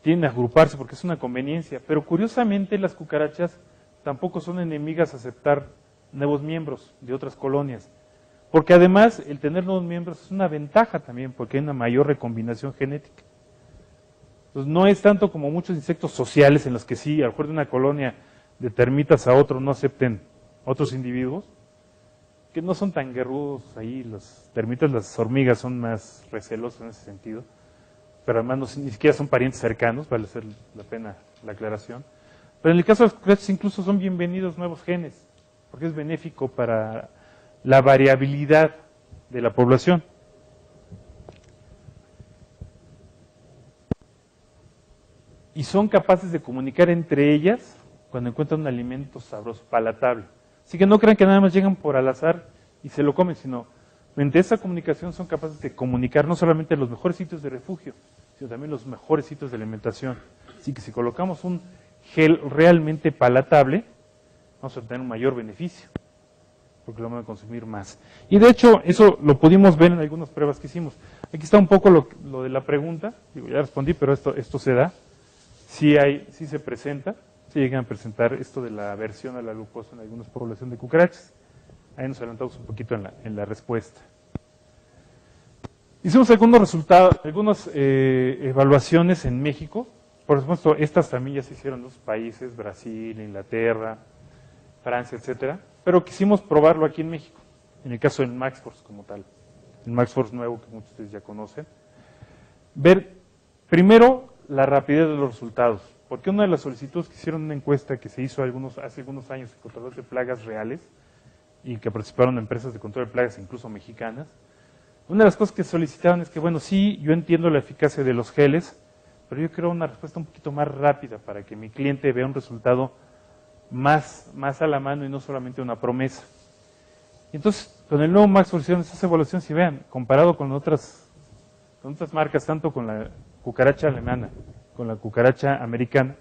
tienden a agruparse porque es una conveniencia, pero curiosamente las cucarachas tampoco son enemigas a aceptar nuevos miembros de otras colonias, porque además el tener nuevos miembros es una ventaja también, porque hay una mayor recombinación genética. Entonces no es tanto como muchos insectos sociales en los que sí, a lo mejor de una colonia de termitas a otro no acepten otros individuos, que no son tan guerrudos ahí, las termitas, las hormigas son más recelosas en ese sentido, pero además ni siquiera son parientes cercanos, vale ser la pena la aclaración. Pero en el caso de las cucarachas incluso son bienvenidos nuevos genes, porque es benéfico para la variabilidad de la población. Y son capaces de comunicar entre ellas cuando encuentran un alimento sabroso, palatable. Así que no crean que nada más llegan por al azar y se lo comen, sino mediante esa comunicación son capaces de comunicar no solamente los mejores sitios de refugio, sino también los mejores sitios de alimentación. Así que si colocamos un gel realmente palatable, vamos a obtener un mayor beneficio, porque lo van a consumir más. Y de hecho, eso lo pudimos ver en algunas pruebas que hicimos. Aquí está un poco lo de la pregunta, digo, ya respondí, pero esto se da. Sí se presenta, sí llegan a presentar esto de la aversión a la glucosa en algunas poblaciones de cucarachas. Ahí nos adelantamos un poquito en la respuesta. Hicimos algunos resultados, algunas evaluaciones en México. Por supuesto, estas también ya se hicieron en otros países, Brasil, Inglaterra, Francia, etcétera. Pero quisimos probarlo aquí en México, en el caso del MaxForce como tal. El MaxForce nuevo que muchos de ustedes ya conocen. Ver, primero, la rapidez de los resultados. Porque una de las solicitudes que hicieron una encuesta que se hizo hace algunos años en controladores de plagas reales y que participaron empresas de control de plagas, incluso mexicanas, una de las cosas que solicitaban es que, bueno, sí, yo entiendo la eficacia de los geles, pero yo quiero una respuesta un poquito más rápida para que mi cliente vea un resultado más a la mano y no solamente una promesa. Y entonces, con el nuevo MaxForce hicieron esas evaluaciones, si vean, comparado con otras marcas, tanto con la cucaracha alemana, con la cucaracha americana,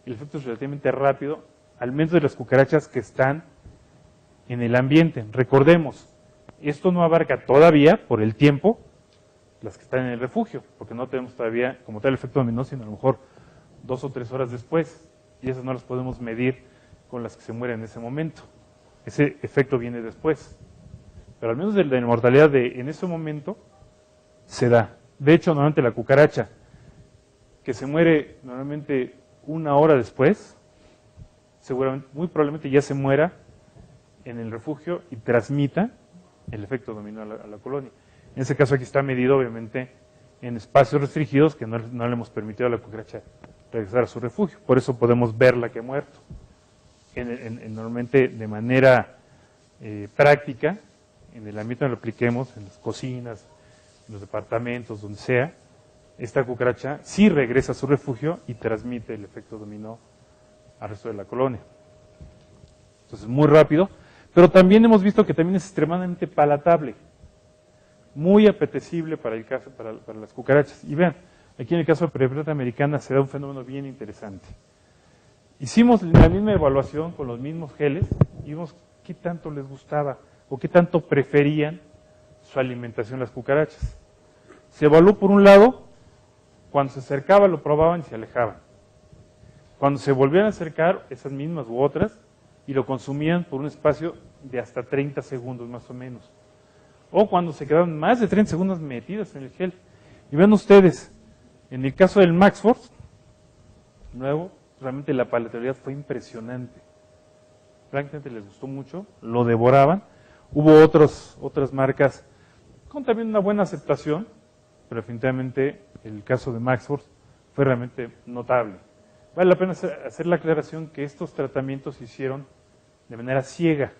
el efecto es relativamente rápido, al menos de las cucarachas que están en el ambiente. Recordemos, esto no abarca todavía, por el tiempo, las que están en el refugio, porque no tenemos todavía como tal efecto dominó, sino a lo mejor 2 o 3 horas después, y esas no las podemos medir con las que se mueren en ese momento. Ese efecto viene después. Pero al menos de la mortalidad en ese momento se da. De hecho, normalmente la cucaracha que se muere normalmente 1 hora después, seguramente, muy probablemente ya se muera en el refugio y transmita el efecto dominó a la colonia. En ese caso aquí está medido obviamente en espacios restringidos que no le hemos permitido a la cucaracha regresar a su refugio. Por eso podemos verla que ha muerto. Normalmente de manera práctica, en el ambiente donde lo apliquemos, en las cocinas, en los departamentos, donde sea, esta cucaracha sí regresa a su refugio y transmite el efecto dominó al resto de la colonia. Entonces, muy rápido, pero también hemos visto que también es extremadamente palatable, muy apetecible para las cucarachas. Y vean, aquí en el caso de Periplata americana se da un fenómeno bien interesante. Hicimos la misma evaluación con los mismos geles y vimos qué tanto les gustaba o qué tanto preferían su alimentación las cucarachas. Se evaluó por un lado, cuando se acercaba lo probaban y se alejaban. Cuando se volvían a acercar, esas mismas u otras, y lo consumían por un espacio de hasta 30 segundos más o menos. O cuando se quedaban más de 30 segundos metidas en el gel. Y vean ustedes, en el caso del MaxForce, nuevo, realmente la palatabilidad fue impresionante. Francamente les gustó mucho, lo devoraban. Hubo otras marcas con también una buena aceptación, pero definitivamente el caso de MaxForce fue realmente notable. Vale la pena hacer la aclaración que estos tratamientos se hicieron de manera ciega.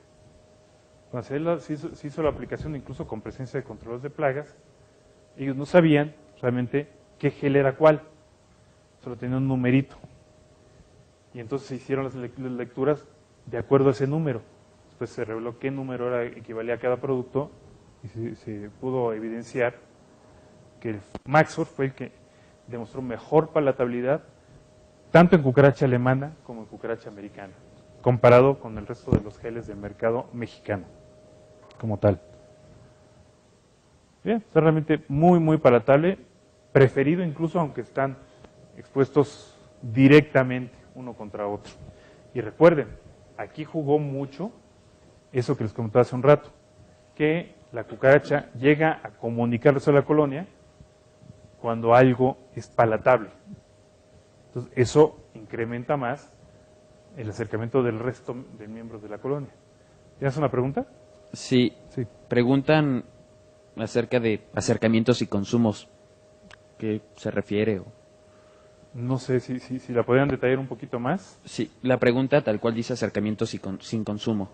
Cuando se hizo la aplicación incluso con presencia de controladores de plagas, ellos no sabían realmente qué gel era cuál, solo tenían un numerito. Y entonces se hicieron las lecturas de acuerdo a ese número. Después se reveló qué número equivalía a cada producto y se pudo evidenciar que el MaxForce fue el que demostró mejor palatabilidad tanto en cucaracha alemana como en cucaracha americana, comparado con el resto de los geles del mercado mexicano, como tal. Bien, está realmente muy, muy palatable, preferido incluso aunque están expuestos directamente uno contra otro. Y recuerden, aquí jugó mucho eso que les comentaba hace un rato, que la cucaracha llega a comunicarse a la colonia cuando algo es palatable. Entonces, eso incrementa más el acercamiento del resto de miembros de la colonia. ¿Tienes una pregunta? Sí. Preguntan acerca de acercamientos y consumos. ¿Qué se refiere? No sé si la podrían detallar un poquito más. Sí, la pregunta tal cual dice acercamientos sin consumo.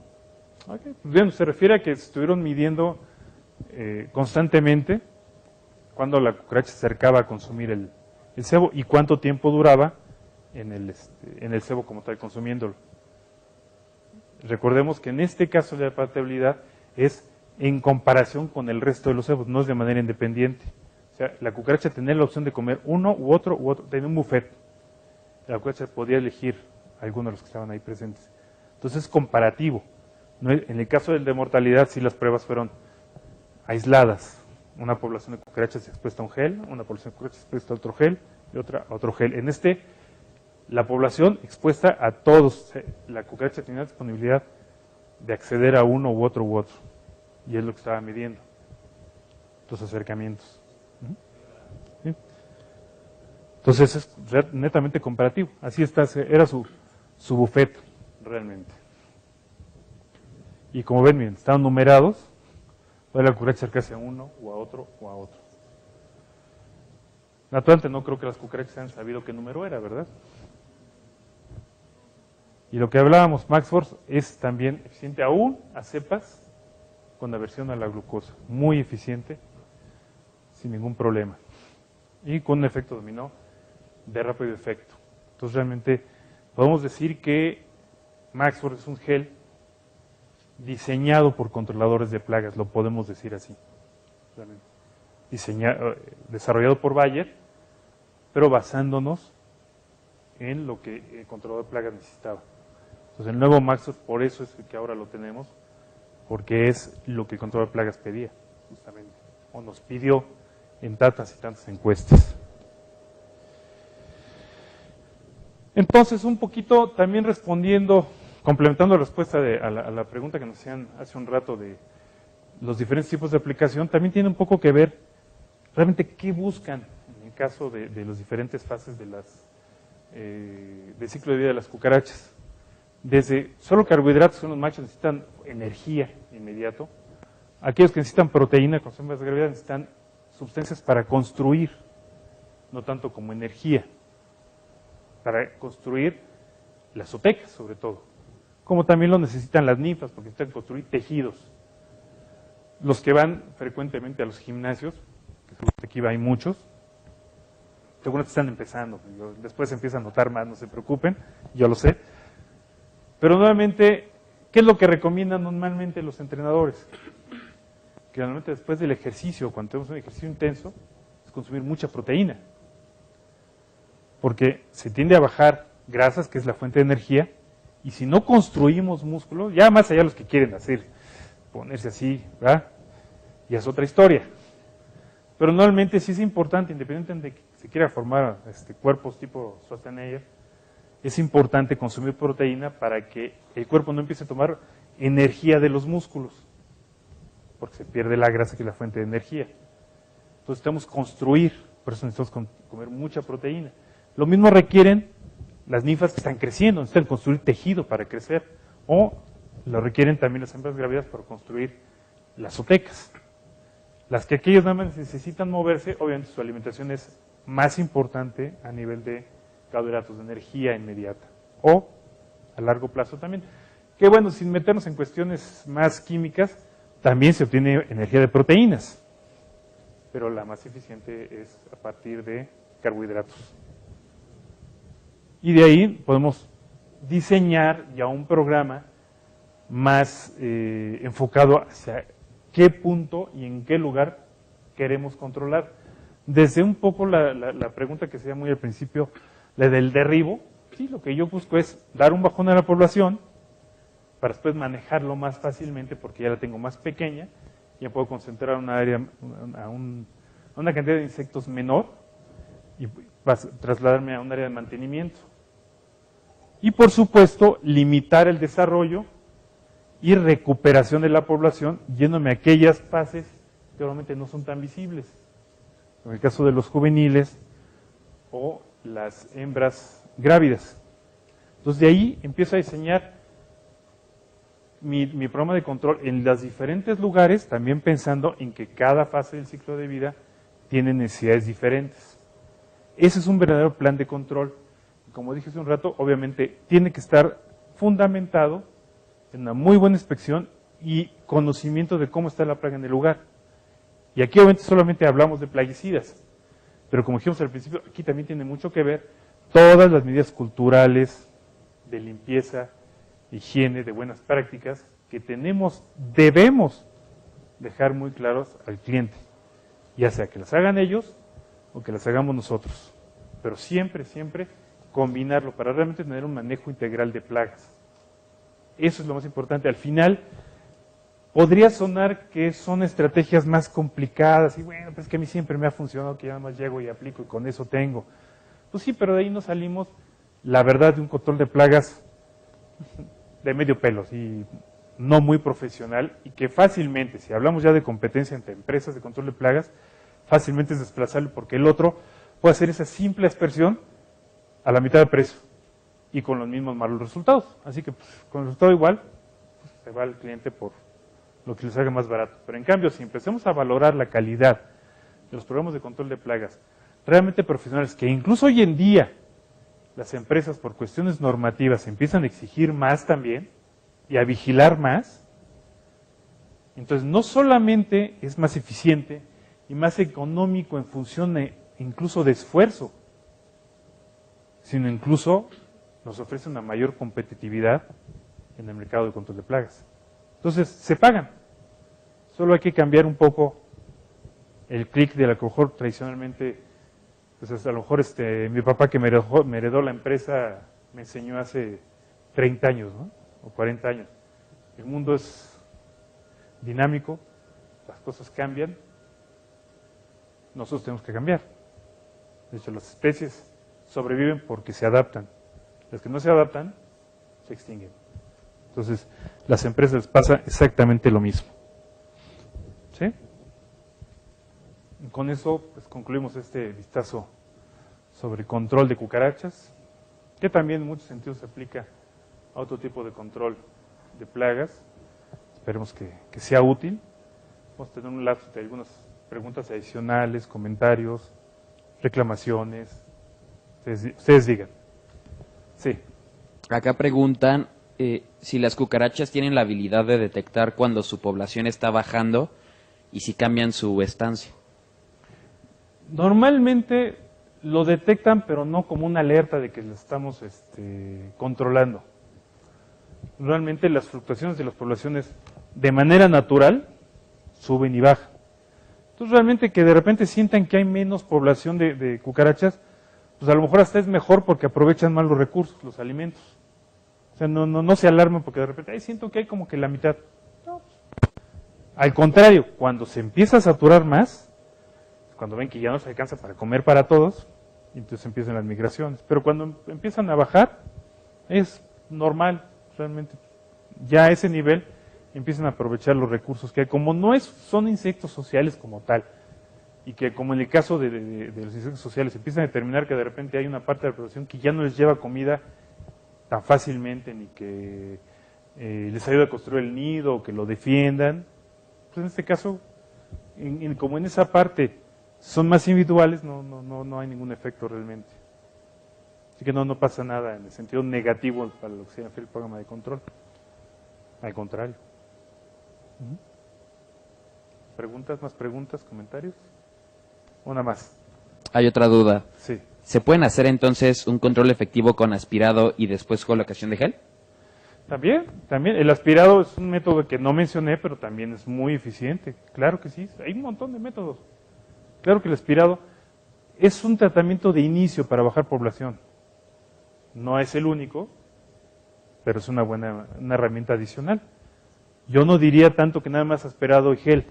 Okay. Bien, se refiere a que estuvieron midiendo constantemente cuando la cucaracha se acercaba a consumir el cebo y cuánto tiempo duraba en el cebo como tal, consumiéndolo. Recordemos que en este caso de la palatabilidad es en comparación con el resto de los cebos, no es de manera independiente. O sea, la cucaracha tenía la opción de comer uno u otro, tenía un buffet. La cucaracha podía elegir alguno de los que estaban ahí presentes. Entonces es comparativo. No, en el caso del de mortalidad, sí las pruebas fueron aisladas. Una población de cucarachas expuesta a un gel, una población de cucarachas expuesta a otro gel y otra a otro gel. En la población expuesta a todos. La cucaracha tenía disponibilidad de acceder a uno u otro. Y es lo que estaba midiendo. Los acercamientos. ¿Sí? Entonces es netamente comparativo. Así está, era su buffet, realmente. Y como ven, miren, estaban numerados. Puede la cucaracha acercarse a uno o a otro o a otro. Naturalmente no creo que las cucarachas hayan sabido qué número era, ¿verdad? Y lo que hablábamos, MaxForce es también eficiente aún a cepas con aversión a la glucosa. Muy eficiente, sin ningún problema. Y con un efecto dominó de rápido efecto. Entonces realmente podemos decir que MaxForce es un gel diseñado por controladores de plagas, lo podemos decir así. Desarrollado por Bayer, pero basándonos en lo que el controlador de plagas necesitaba. Entonces el nuevo MaxForce, por eso es que ahora lo tenemos, porque es lo que el controlador de plagas pedía, justamente, o nos pidió en tantas y tantas encuestas. Entonces, un poquito también respondiendo, complementando la respuesta a la pregunta que nos hacían hace un rato de los diferentes tipos de aplicación, también tiene un poco que ver realmente qué buscan en el caso de las diferentes fases del ciclo de vida de las cucarachas. Desde solo carbohidratos, que los machos necesitan energía inmediato, aquellos que necesitan proteína con hembras de gravedad necesitan sustancias para construir, no tanto como energía, para construir las otecas sobre todo, como también lo necesitan las ninfas, porque necesitan construir tejidos. Los que van frecuentemente a los gimnasios, que aquí hay muchos, seguramente están empezando, después se empiezan a notar más, no se preocupen, yo lo sé. Pero nuevamente, ¿qué es lo que recomiendan normalmente los entrenadores? Que normalmente después del ejercicio, cuando tenemos un ejercicio intenso, es consumir mucha proteína. Porque se tiende a bajar grasas, que es la fuente de energía, y si no construimos músculo, ya más allá de los que quieren hacer, ponerse así, ¿verdad? Ya es otra historia. Pero normalmente sí es importante, independientemente de que se quiera formar cuerpos tipo Schwarzenegger, es importante consumir proteína para que el cuerpo no empiece a tomar energía de los músculos, porque se pierde la grasa, que es la fuente de energía. Entonces necesitamos construir, por eso necesitamos comer mucha proteína. Lo mismo requieren las ninfas que están creciendo, necesitan construir tejido para crecer, o lo requieren también las hembras grávidas para construir las otecas. Las que aquellos nada más necesitan moverse, obviamente su alimentación es más importante a nivel de carbohidratos, de energía inmediata, o a largo plazo también. Que bueno, sin meternos en cuestiones más químicas, también se obtiene energía de proteínas, pero la más eficiente es a partir de carbohidratos. Y de ahí podemos diseñar ya un programa más enfocado hacia qué punto y en qué lugar queremos controlar. Desde un poco la pregunta que se hacía muy al principio, la del derribo, sí, lo que yo busco es dar un bajón a la población para después manejarlo más fácilmente porque ya la tengo más pequeña, ya puedo concentrar una área, a una cantidad de insectos menor y trasladarme a un área de mantenimiento. Y por supuesto, limitar el desarrollo y recuperación de la población, yéndome a aquellas fases que normalmente no son tan visibles. En el caso de los juveniles o las hembras grávidas. Entonces de ahí empiezo a diseñar mi programa de control en los diferentes lugares, también pensando en que cada fase del ciclo de vida tiene necesidades diferentes. Ese es un verdadero plan de control. Como dije hace un rato, obviamente tiene que estar fundamentado en una muy buena inspección y conocimiento de cómo está la plaga en el lugar. Y aquí obviamente solamente hablamos de plaguicidas, pero como dijimos al principio, aquí también tiene mucho que ver todas las medidas culturales de limpieza, higiene, de buenas prácticas que debemos dejar muy claros al cliente, ya sea que las hagan ellos o que las hagamos nosotros, pero siempre, siempre combinarlo para realmente tener un manejo integral de plagas. Eso es lo más importante. Al final, podría sonar que son estrategias más complicadas, y bueno, pues que a mí siempre me ha funcionado, que ya nada más llego y aplico y con eso tengo. Pues sí, pero de ahí nos salimos, la verdad, de un control de plagas de medio pelo, y no muy profesional, y que fácilmente, si hablamos ya de competencia entre empresas de control de plagas, fácilmente es desplazable porque el otro puede hacer esa simple aspersión a la mitad de precio y con los mismos malos resultados. Así que pues, con el resultado igual, pues, se va el cliente por lo que les haga más barato. Pero en cambio, si empezamos a valorar la calidad de los programas de control de plagas realmente profesionales, que incluso hoy en día las empresas por cuestiones normativas empiezan a exigir más también y a vigilar más, entonces no solamente es más eficiente y más económico en función incluso de esfuerzo, sino incluso nos ofrece una mayor competitividad en el mercado de control de plagas. Entonces, se pagan. Solo hay que cambiar un poco el clic de la que a lo mejor tradicionalmente, pues a lo mejor mi papá que me heredó la empresa me enseñó hace 30 años, ¿no? O 40 años. El mundo es dinámico, las cosas cambian, nosotros tenemos que cambiar. De hecho, las especies sobreviven porque se adaptan. Las que no se adaptan, se extinguen. Entonces, las empresas les pasa exactamente lo mismo. ¿Sí? Y con eso, pues concluimos este vistazo sobre control de cucarachas, que también en muchos sentidos se aplica a otro tipo de control de plagas. Esperemos que sea útil. Vamos a tener un lapso de algunas preguntas adicionales, comentarios, reclamaciones. Ustedes digan. Sí. Acá preguntan si las cucarachas tienen la habilidad de detectar cuando su población está bajando y si cambian su estancia. Normalmente lo detectan, pero no como una alerta de que lo estamos controlando. Realmente las fluctuaciones de las poblaciones de manera natural suben y bajan. Entonces realmente que de repente sientan que hay menos población de cucarachas, pues a lo mejor hasta es mejor porque aprovechan más los recursos, los alimentos. O sea, no se alarmen porque de repente, siento que hay como que la mitad. No. Al contrario, cuando se empieza a saturar más, cuando ven que ya no se alcanza para comer para todos, entonces empiezan las migraciones. Pero cuando empiezan a bajar, es normal, realmente. Ya a ese nivel empiezan a aprovechar los recursos que hay. Como no son insectos sociales como tal, y que como en el caso de los insectos sociales empiezan a determinar que de repente hay una parte de la población que ya no les lleva comida tan fácilmente, ni que les ayuda a construir el nido, o que lo defiendan, pues en este caso, como en esa parte son más individuales, no hay ningún efecto realmente. Así que no pasa nada en el sentido negativo para lo que se refiere el programa de control. Al contrario. ¿Preguntas, más preguntas, comentarios? Una más. Hay otra duda. Sí. ¿Se pueden hacer entonces un control efectivo con aspirado y después colocación de gel? También. El aspirado es un método que no mencioné, pero también es muy eficiente. Claro que sí, hay un montón de métodos. Claro que el aspirado es un tratamiento de inicio para bajar población. No es el único, pero es una herramienta adicional. Yo no diría tanto que nada más aspirado y gel.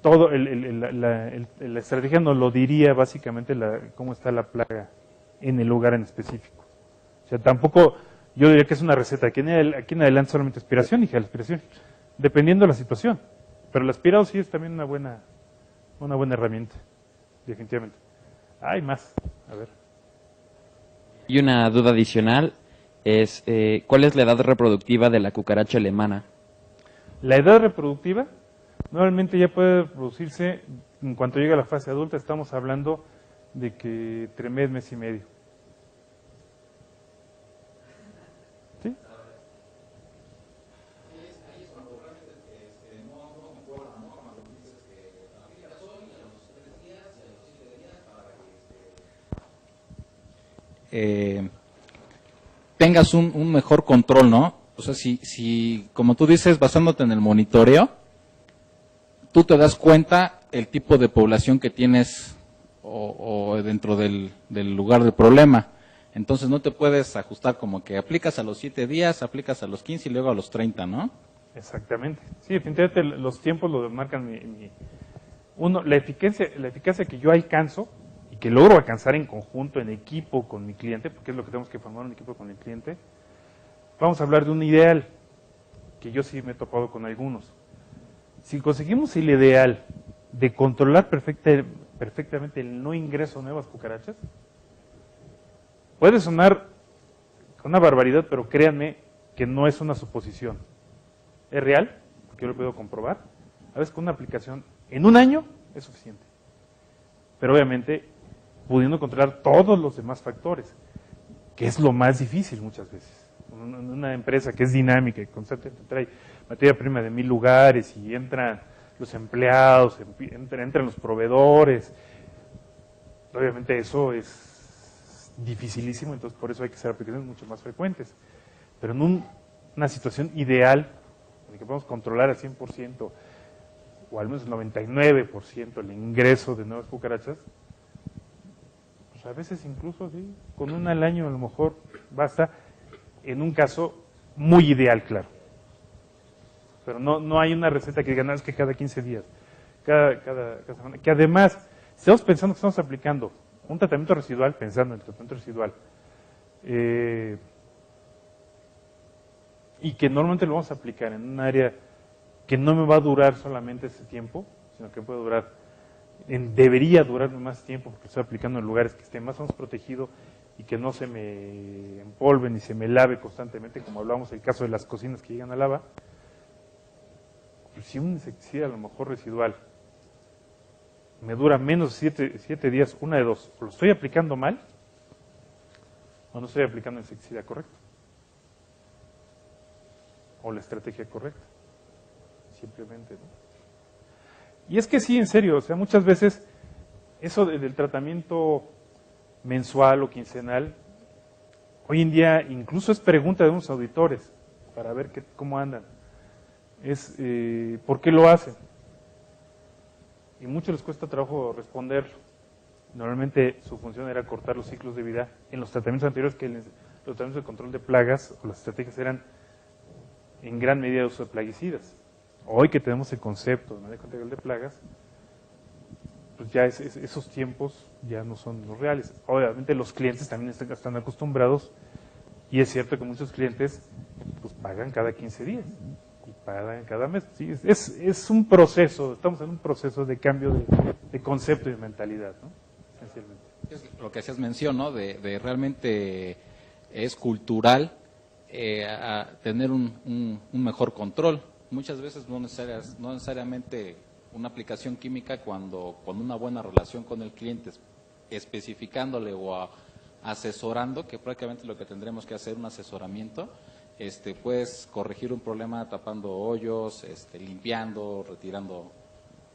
todo la estrategia nos lo diría básicamente cómo está la plaga en el lugar en específico. O sea, tampoco yo diría que es una receta. Aquí en adelante solamente aspiración y gel-aspiración, dependiendo de la situación. Pero el aspirado sí es también una buena herramienta, definitivamente. Hay más, a ver. Y una duda adicional es, ¿cuál es la edad reproductiva de la cucaracha alemana? La edad reproductiva normalmente ya puede reproducirse en cuanto llega a la fase adulta. Estamos hablando de que entre mes y medio. ¿Sí? Tengas un mejor control, ¿no? O sea, si, como tú dices, basándote en el monitoreo, tú te das cuenta el tipo de población que tienes o dentro del lugar del problema. Entonces no te puedes ajustar como que aplicas a los 7 días, aplicas a los 15 y luego a los 30, ¿no? Exactamente. Sí, definitivamente los tiempos lo marcan la eficacia que yo alcanzo y que logro alcanzar en conjunto, en equipo con mi cliente, porque es lo que tenemos que formar un equipo con el cliente. Vamos a hablar de un ideal, que yo sí me he topado con algunos. Si conseguimos el ideal de controlar perfectamente el no ingreso de nuevas cucarachas, puede sonar una barbaridad, pero créanme que no es una suposición. Es real, porque yo lo puedo comprobar. A veces con una aplicación en un año es suficiente. Pero obviamente pudiendo controlar todos los demás factores, que es lo más difícil muchas veces. Una empresa que es dinámica y constantemente trae materia prima de 1000 lugares y entran los empleados, entran los proveedores. Obviamente eso es dificilísimo, entonces por eso hay que hacer aplicaciones mucho más frecuentes. Pero en una situación ideal, en la que podemos controlar al 100% o al menos el 99% el ingreso de nuevas cucarachas, pues a veces incluso sí, con una al año a lo mejor basta, en un caso muy ideal, claro. Pero no hay una receta que diga, no, es que cada 15 días, cada semana, que además, si estamos pensando que estamos aplicando un tratamiento residual, pensando en el tratamiento residual, y que normalmente lo vamos a aplicar en un área que no me va a durar solamente ese tiempo, sino que puede durar, debería durar más tiempo, porque estoy aplicando en lugares que estén más o menos protegidos y que no se me empolven ni se me lave constantemente, como hablamos del caso de las cocinas que llegan a lava. Pues si un insecticida a lo mejor residual me dura menos de 7 días, una de dos, o lo estoy aplicando mal, o no estoy aplicando el insecticida correcto, o la estrategia correcta, simplemente, ¿no? Y es que sí, en serio, o sea, muchas veces eso del tratamiento mensual o quincenal, hoy en día incluso es pregunta de unos auditores para ver cómo andan. Es ¿por qué lo hacen? Y mucho les cuesta trabajo responder. Normalmente su función era cortar los ciclos de vida. En los tratamientos anteriores, los tratamientos de control de plagas o las estrategias eran en gran medida de uso de plaguicidas. Hoy que tenemos el concepto de manejo integral de plagas, pues ya esos tiempos ya no son los reales. Obviamente los clientes también están acostumbrados, y es cierto que muchos clientes pues pagan cada 15 días y pagan cada mes. Sí, es un proceso, estamos en un proceso de cambio de concepto y de mentalidad, ¿no? Esencialmente. Es lo que hacías mención, ¿no? De realmente es cultural a tener un mejor control. Muchas veces no necesariamente una aplicación química cuando con una buena relación con el cliente, especificándole o asesorando, que prácticamente lo que tendremos que hacer, un asesoramiento, puedes corregir un problema tapando hoyos, limpiando, retirando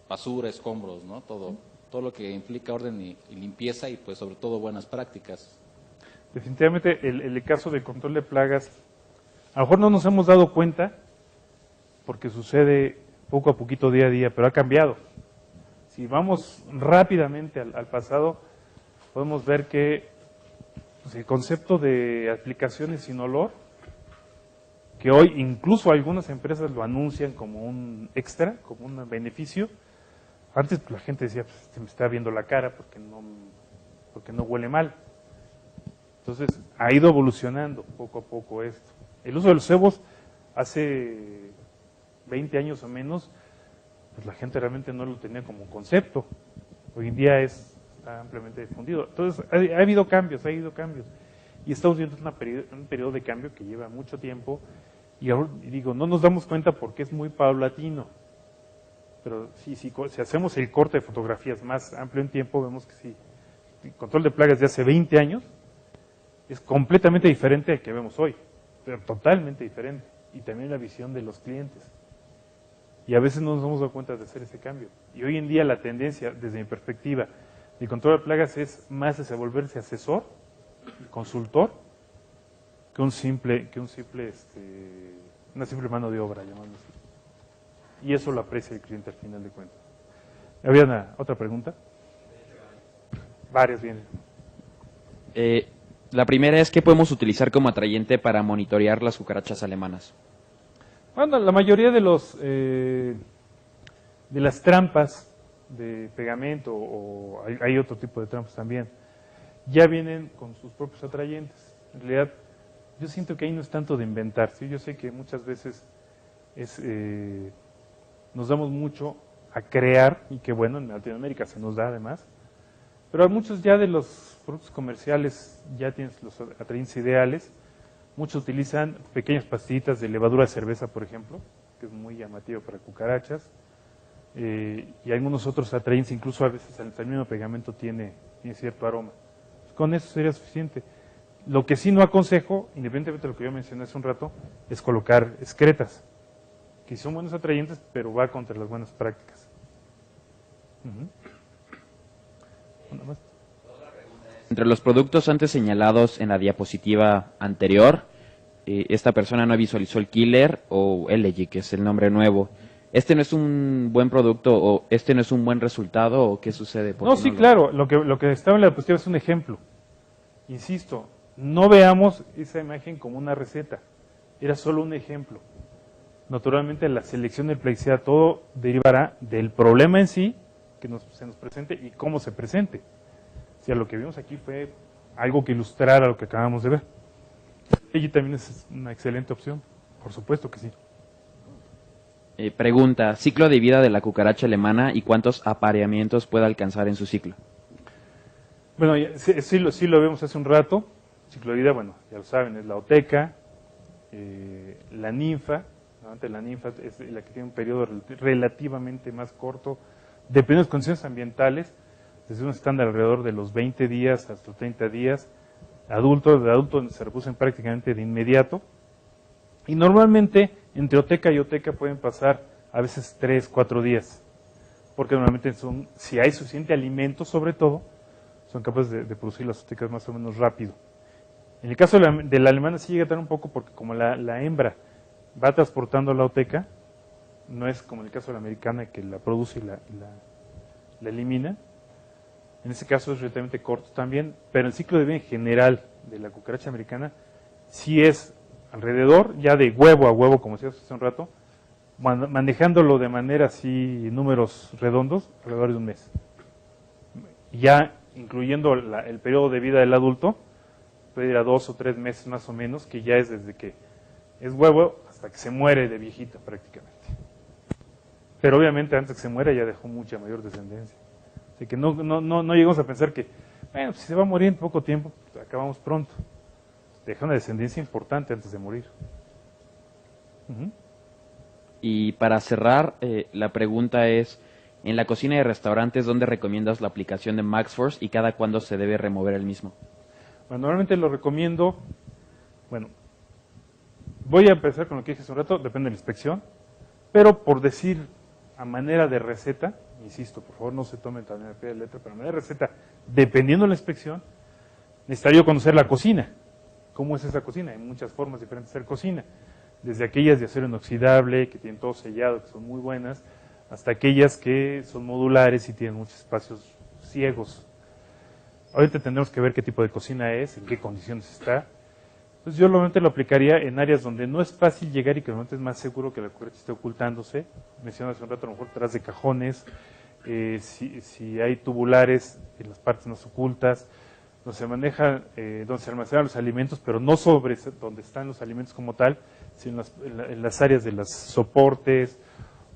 basura, escombros, ¿no? Todo lo que implica orden y limpieza y pues sobre todo buenas prácticas. Definitivamente el caso de control de plagas, a lo mejor no nos hemos dado cuenta porque sucede poco a poquito, día a día, pero ha cambiado. Si vamos rápidamente al pasado, podemos ver que pues, el concepto de aplicaciones sin olor, que hoy incluso algunas empresas lo anuncian como un extra, como un beneficio, Antes pues, la gente decía, pues, se me está viendo la cara porque no huele mal. Entonces, ha ido evolucionando poco a poco esto. El uso de los cebos hace 20 años o menos, pues la gente realmente no lo tenía como concepto. Hoy en día está ampliamente difundido. Entonces, ha habido cambios, Y estamos viendo un periodo de cambio que lleva mucho tiempo. Y digo, no nos damos cuenta porque es muy paulatino. Pero si hacemos el corte de fotografías más amplio en tiempo, vemos que sí, el control de plagas de hace 20 años es completamente diferente al que vemos hoy, pero totalmente diferente. Y también la visión de los clientes. Y a veces no nos hemos dado cuenta de hacer ese cambio. Y hoy en día la tendencia, desde mi perspectiva, de control de plagas es más hacia volverse asesor, consultor, que una simple mano de obra, llamándolo así. Y eso lo aprecia el cliente al final de cuentas. ¿Había otra pregunta? Varias vienen. La primera es, ¿qué podemos utilizar como atrayente para monitorear las cucarachas alemanas? Bueno, la mayoría de las trampas de pegamento, o hay otro tipo de trampas también, ya vienen con sus propios atrayentes. En realidad, yo siento que ahí no es tanto de inventar, ¿sí? Yo sé que muchas veces nos damos mucho a crear, y que bueno, en Latinoamérica se nos da además, pero muchos ya de los productos comerciales ya tienen los atrayentes ideales. Muchos utilizan pequeñas pastillitas de levadura de cerveza, por ejemplo, que es muy llamativo para cucarachas, y algunos otros atrayentes, incluso a veces el mismo pegamento tiene cierto aroma. Pues con eso sería suficiente. Lo que sí no aconsejo, independientemente de lo que yo mencioné hace un rato, es colocar excretas, que son buenos atrayentes, pero va contra las buenas prácticas. Una más. Entre los productos antes señalados en la diapositiva anterior, esta persona no visualizó el Killer o Elegy, que es el nombre nuevo. ¿Este no es un buen producto o este no es un buen resultado o qué sucede? No, sí, claro. Lo que estaba en la diapositiva es un ejemplo. Insisto, no veamos esa imagen como una receta. Era solo un ejemplo. Naturalmente, la selección del plaguicida todo derivará del problema en sí que se nos presente y cómo se presente. O sea, lo que vimos aquí fue algo que ilustrara lo que acabamos de ver. Y también es una excelente opción, por supuesto que sí. Pregunta, ciclo de vida de la cucaracha alemana y cuántos apareamientos puede alcanzar en su ciclo. Bueno, sí lo vimos hace un rato. Ciclo de vida, bueno, ya lo saben, es la oteca, la ninfa. La ninfa es la que tiene un periodo relativamente más corto, dependiendo de las condiciones ambientales, desde un estándar alrededor de los 20 días hasta 30 días. De adulto se reproducen prácticamente de inmediato. Y normalmente, entre oteca y oteca pueden pasar a veces 3, 4 días. Porque normalmente si hay suficiente alimento, sobre todo, son capaces de producir las otecas más o menos rápido. En el caso de la alemana sí llega a tardar un poco porque como la hembra va transportando la oteca, no es como en el caso de la americana que la produce y la elimina. En ese caso es relativamente corto también, pero el ciclo de vida en general de la cucaracha americana sí es alrededor, ya de huevo a huevo, como decías hace un rato, manejándolo de manera así, números redondos, alrededor de un mes. Ya incluyendo el periodo de vida del adulto, puede ir a 2 o 3 meses más o menos, que ya es desde que es huevo hasta que se muere de viejita prácticamente. Pero obviamente antes que se muera ya dejó mucha mayor descendencia. Así que no llegamos a pensar que, bueno, si se va a morir en poco tiempo, pues acabamos pronto. Deja una descendencia importante antes de morir. Y para cerrar, la pregunta es, en la cocina de restaurantes, ¿dónde recomiendas la aplicación de MaxForce y cada cuándo se debe remover el mismo? Bueno, normalmente lo recomiendo, bueno, voy a empezar con lo que dije hace un rato, depende de la inspección, pero por decir a manera de receta, insisto, por favor no se tomen también a pie de letra, pero a manera de receta, dependiendo de la inspección, necesitaría conocer la cocina. ¿Cómo es esa cocina? Hay muchas formas diferentes de hacer cocina, desde aquellas de acero inoxidable, que tienen todo sellado, que son muy buenas, hasta aquellas que son modulares y tienen muchos espacios ciegos. Ahorita tendremos que ver qué tipo de cocina es, en qué condiciones está. Entonces yo normalmente lo aplicaría en áreas donde no es fácil llegar y que normalmente es más seguro que la cucaracha esté ocultándose. Mencioné hace un rato, a lo mejor detrás de cajones, si hay tubulares en las partes más ocultas, donde se maneja, donde se almacenan los alimentos, pero no sobre donde están los alimentos como tal, sino en las áreas de los soportes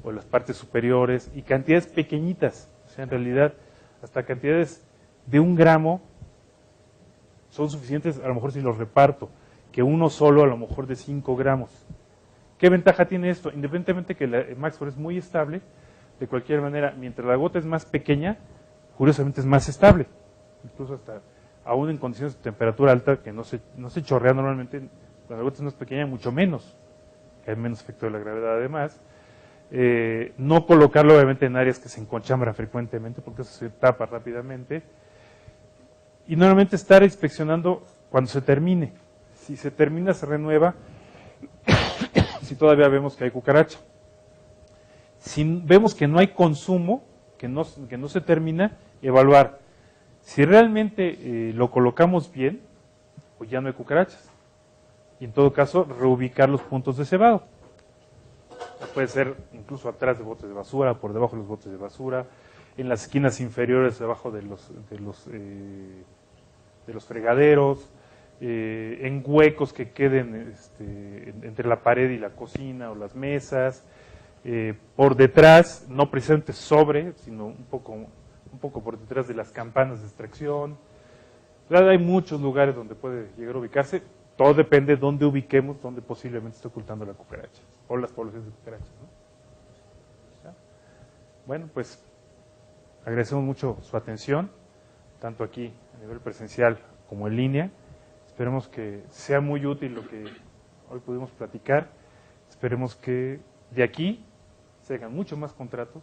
o las partes superiores, y cantidades pequeñitas, o sea, en realidad hasta cantidades de 1 gramo son suficientes, a lo mejor si los reparto, que uno solo a lo mejor de 5 gramos. ¿Qué ventaja tiene esto? Independientemente que el Maxfor es muy estable, de cualquier manera, mientras la gota es más pequeña, curiosamente es más estable, incluso hasta aún en condiciones de temperatura alta, que no se chorrea normalmente, cuando la gota es más pequeña, mucho menos, que hay menos efecto de la gravedad además. No colocarlo obviamente en áreas que se enconchambran frecuentemente, porque eso se tapa rápidamente. Y normalmente estar inspeccionando cuando se termine. Si se termina, se renueva, si todavía vemos que hay cucaracha. Si vemos que no hay consumo, que no se termina, evaluar. Si realmente lo colocamos bien, pues ya no hay cucarachas. Y en todo caso, reubicar los puntos de cebado. Puede ser incluso atrás de botes de basura, por debajo de los botes de basura, en las esquinas inferiores, debajo de los fregaderos, en huecos que queden entre la pared y la cocina o las mesas, por detrás, no precisamente sobre, sino un poco por detrás de las campanas de extracción. Claro, hay muchos lugares donde puede llegar a ubicarse. Todo depende de dónde ubiquemos, donde posiblemente esté ocultando la cucaracha o las poblaciones de cucarachas, ¿no? ¿Ya? Bueno, pues agradecemos mucho su atención, tanto aquí a nivel presencial como en línea. Esperemos que sea muy útil lo que hoy pudimos platicar. Esperemos que de aquí se hagan muchos más contratos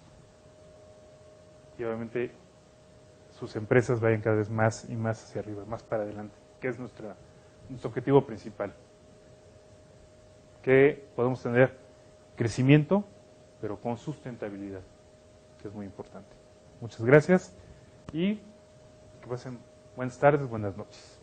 y obviamente sus empresas vayan cada vez más y más hacia arriba, más para adelante, que es nuestro objetivo principal. Que podemos tener crecimiento, pero con sustentabilidad, que es muy importante. Muchas gracias y que pasen buenas tardes, buenas noches.